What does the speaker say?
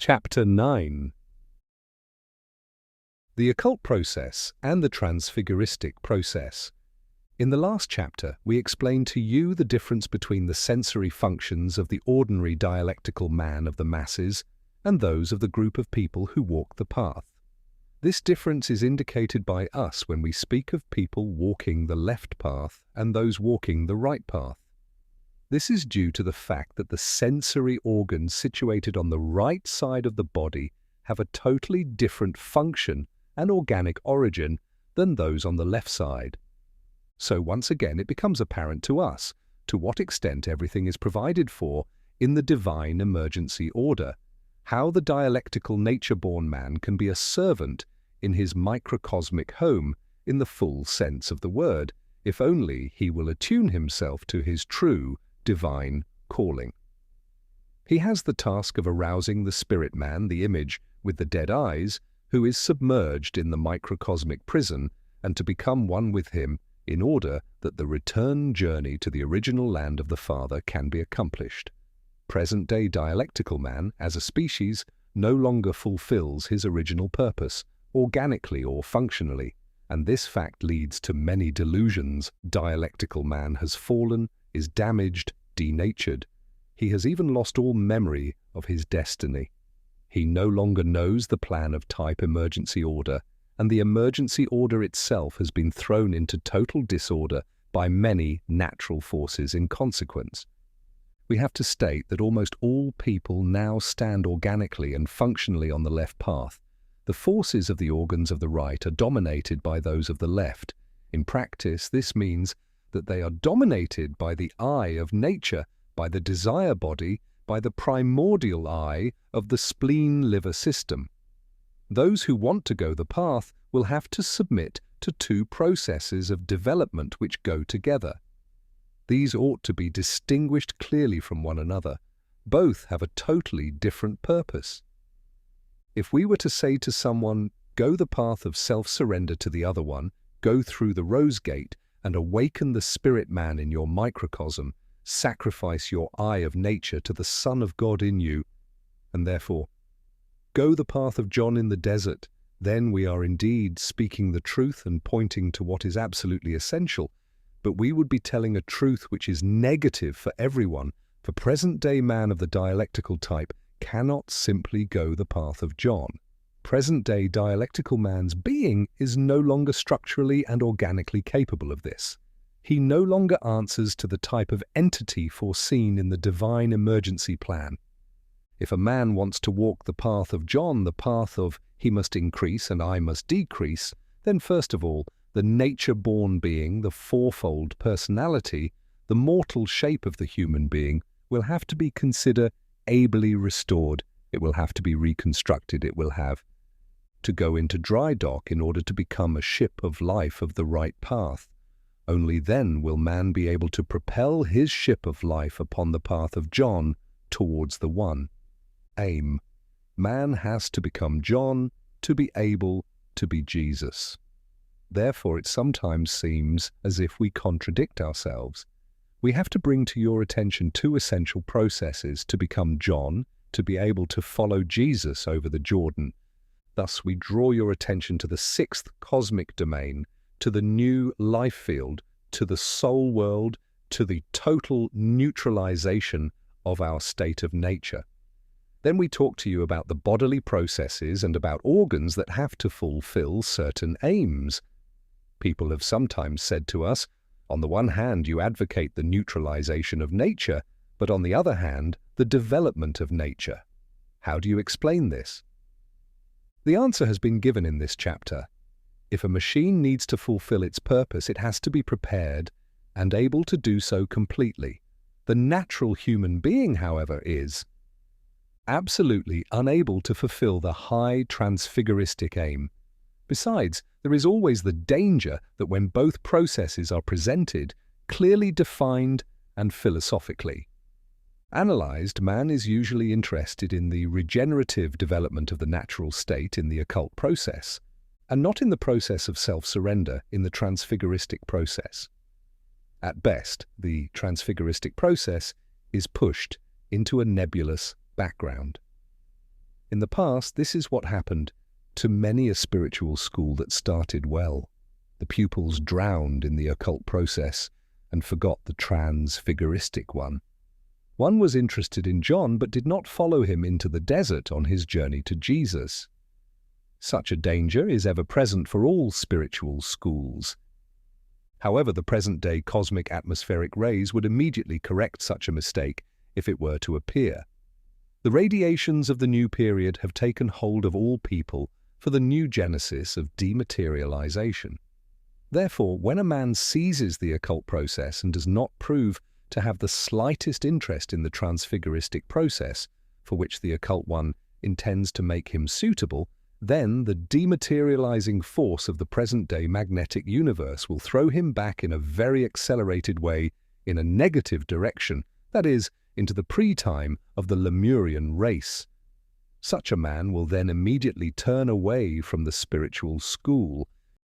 Chapter 9. The occult process and the transfiguristic process. In the last chapter, we explained to you the difference between the sensory functions of the ordinary dialectical man of the masses and those of the group of people who walk the path. This difference is indicated by us when we speak of people walking the left path and those walking the right path. This is due to the fact that the sensory organs situated on the right side of the body have a totally different function and organic origin than those on the left side. So once again it becomes apparent to us to what extent everything is provided for in the divine emergency order, how the dialectical nature-born man can be a servant in his microcosmic home in the full sense of the word, if only he will attune himself to his true divine calling. He has the task of arousing the spirit man, the image with the dead eyes, who is submerged in the microcosmic prison, and to become one with him in order that the return journey to the original land of the Father can be accomplished. Present-day dialectical man, as a species, no longer fulfills his original purpose, organically or functionally, and this fact leads to many delusions. Dialectical man has fallen, is damaged, denatured. He has even lost all memory of his destiny. He no longer knows the plan of type emergency order, and the emergency order itself has been thrown into total disorder by many natural forces in consequence. We have to state that almost all people now stand organically and functionally on the left path. The forces of the organs of the right are dominated by those of the left. In practice, this means that they are dominated by the eye of nature, by the desire body, by the primordial eye of the spleen-liver system. Those who want to go the path will have to submit to two processes of development which go together. These ought to be distinguished clearly from one another. Both have a totally different purpose. If we were to say to someone, go the path of self-surrender to the other one, go through the rose gate, and awaken the spirit man in your microcosm, sacrifice your eye of nature to the Son of God in you, and therefore go the path of John in the desert, then we are indeed speaking the truth and pointing to what is absolutely essential, but we would be telling a truth which is negative for everyone, for present-day man of the dialectical type cannot simply go the path of John. Present-day dialectical man's being is no longer structurally and organically capable of this. He no longer answers to the type of entity foreseen in the divine emergency plan. If a man wants to walk the path of John, the path of he must increase and I must decrease, then first of all, the nature-born being, the fourfold personality, the mortal shape of the human being, will have to be considered ably restored. It will have to be reconstructed. It will have to go into dry dock in order to become a ship of life of the right path. Only then will man be able to propel his ship of life upon the path of John towards the one. Aim. Man has to become John to be able to be Jesus. Therefore, it sometimes seems as if we contradict ourselves. We have to bring to your attention two essential processes to become John, to be able to follow Jesus over the Jordan. Thus, we draw your attention to the sixth cosmic domain, to the new life field, to the soul world, to the total neutralization of our state of nature. Then we talk to you about the bodily processes and about organs that have to fulfill certain aims. People have sometimes said to us, on the one hand you advocate the neutralization of nature, but on the other hand, the development of nature. How do you explain this? The answer has been given in this chapter. If a machine needs to fulfill its purpose, it has to be prepared and able to do so completely. The natural human being, however, is absolutely unable to fulfill the high transfiguristic aim. Besides, there is always the danger that when both processes are presented, clearly defined and philosophically analyzed, man is usually interested in the regenerative development of the natural state in the occult process, and not in the process of self-surrender in the transfiguristic process. At best, the transfiguristic process is pushed into a nebulous background. In the past, this is what happened to many a spiritual school that started well. The pupils drowned in the occult process and forgot the transfiguristic one. One was interested in John but did not follow him into the desert on his journey to Jesus. Such a danger is ever present for all spiritual schools. However, the present-day cosmic atmospheric rays would immediately correct such a mistake if it were to appear. The radiations of the new period have taken hold of all people for the new genesis of dematerialization. Therefore, when a man seizes the occult process and does not prove to have the slightest interest in the transfiguristic process, for which the occult one intends to make him suitable, then the dematerializing force of the present-day magnetic universe will throw him back in a very accelerated way in a negative direction, that is, into the pre-time of the Lemurian race. Such a man will then immediately turn away from the spiritual school